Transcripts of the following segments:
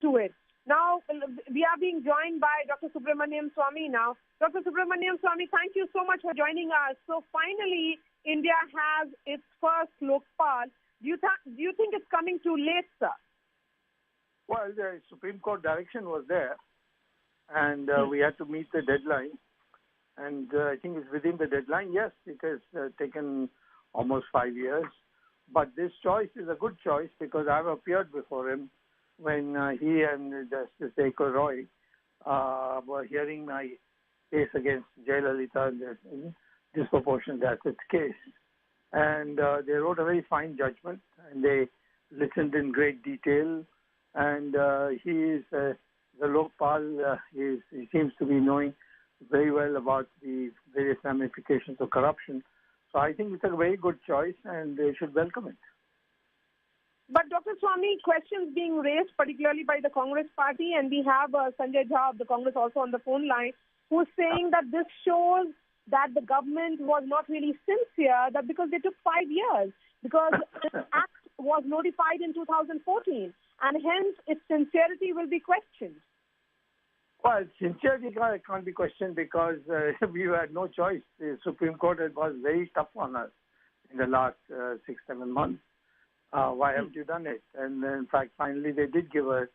to it. Now, we are being joined by Dr. Subramanian Swamy now. Dr. Subramanian Swamy, thank you so much for joining us. So finally, India has its first Lokpal. Do you think it's coming too late, sir? Well, the Supreme Court direction was there, and we had to meet the deadline. And I think it's within the deadline. Yes, it has taken almost 5 years. But this choice is a good choice because I've appeared before him when he and Justice A.K. Roy were hearing my case against Jaitly in the disproportionate assets case. And they wrote a very fine judgment, and they listened in great detail. And he is the Lokpal. He seems to be knowing very well about the various ramifications of corruption. So I think it's a very good choice, and they should welcome it. But Dr. Swamy, questions being raised, particularly by the Congress party, and we have Sanjay Jha of the Congress also on the phone line, who's saying that this shows that the government was not really sincere, that because they took 5 years, because the act was notified in 2014, and hence its sincerity will be questioned. Well, sincerity can't be questioned because we had no choice. The Supreme Court was very tough on us in the last 6-7 months. Why haven't you done it? And in fact, finally, they did give a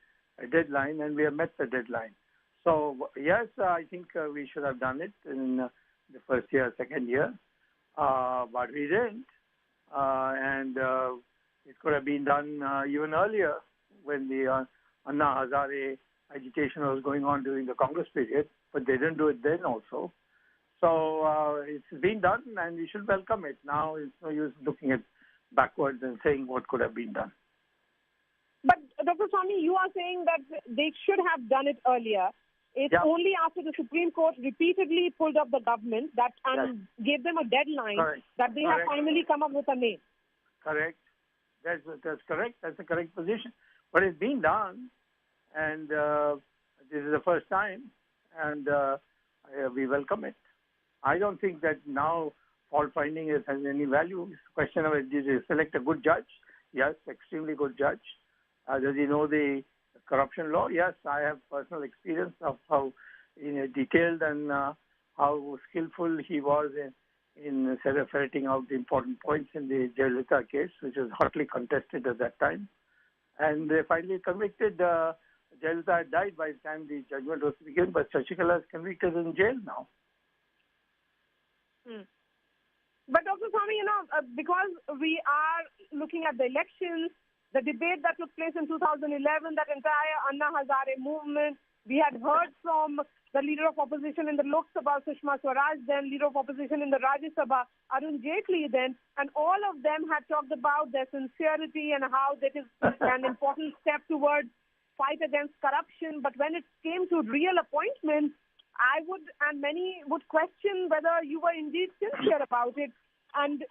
deadline, and we have met the deadline. So, yes, I think we should have done it in the first year, second year, but we didn't. And it could have been done even earlier when the Anna Hazare agitation was going on during the Congress period, but they didn't do it then also. So it's been done, and we should welcome it. Now it's no use looking at backwards and saying what could have been done. But Dr. Swamy, you are saying that they should have done it earlier. It's only after the Supreme Court repeatedly pulled up the government that and gave them a deadline that they have finally come up with a name. Correct. That's correct. That's the correct position. But it's been done, and this is the first time, and we welcome it. I don't think that now fault finding has any value. It's a question of did you select a good judge? Yes, extremely good judge. Does he know the corruption law? Yes, I have personal experience of how detailed and how skillful he was in ferreting out the important points in the Jaitly case, which was hotly contested at that time. And they finally convicted. Jaitly had died by the time the judgment was begun, but Shashikala is convicted in jail now. But Dr. Swamy, because we are looking at the elections, the debate that took place in 2011, that entire Anna Hazare movement, we had heard from the leader of opposition in the Lok Sabha, Sushma Swaraj, then leader of opposition in the Rajya Sabha, Arun Jaitly then, and all of them had talked about their sincerity and how that is an important step towards fight against corruption. But when it came to real appointments, I would, and many would question whether you were indeed sincere about it, and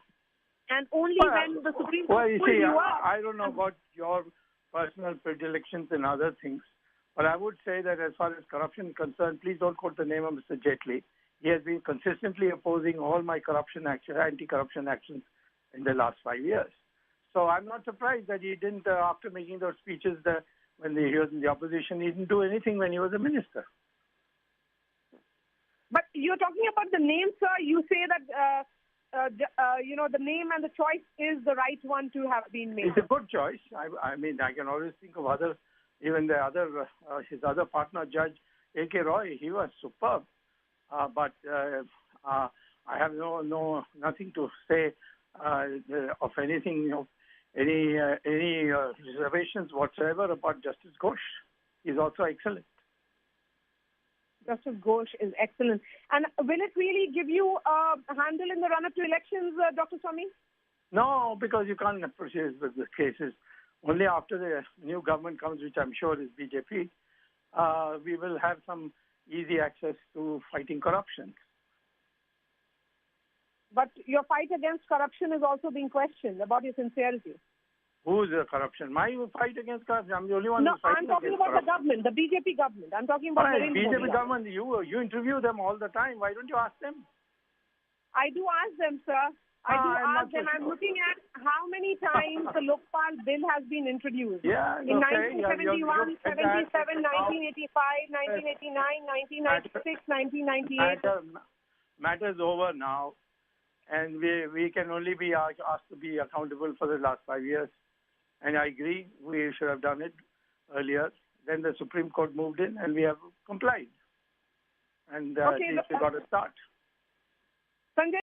only when the Supreme Court pulled you up. I don't know about your personal predilections and other things, but I would say that as far as corruption is concerned, please don't quote the name of Mr. Jaitly. He has been consistently opposing all my corruption actions, anti-corruption actions in the last 5 years. So I'm not surprised that he didn't, after making those speeches when he was in the opposition, he didn't do anything when he was a minister. But you're talking about the name, sir. You say that the name and the choice is the right one to have been made. It's a good choice. I mean, I can always think of his other partner, Judge A.K. Roy. He was superb. But I have nothing to say of anything, any reservations whatsoever about Justice Ghose. He's also excellent. Justice Ghose is excellent. And will it really give you a handle in the run-up to elections, Dr. Swamy? No, because you can't proceed with the cases. Only after the new government comes, which I'm sure is BJP, we will have some easy access to fighting corruption. But your fight against corruption is also being questioned about your sincerity. Who's the corruption? My fight against corruption. I'm the only one who's fighting against corruption. No, I'm talking about the government, the BJP government. I'm talking about the BJP government. You interview them all the time. Why don't you ask them? I do ask them, sir. I do ask them. I'm looking at how many times the Lokpal bill has been introduced. Yeah, in okay. 1971, 77, 1985, 1989, 1996, 1998. Matters over now, and we can only be asked to be accountable for the last 5 years. And I agree, we should have done it earlier. Then the Supreme Court moved in, and we have complied. And we got to start. Sanjay,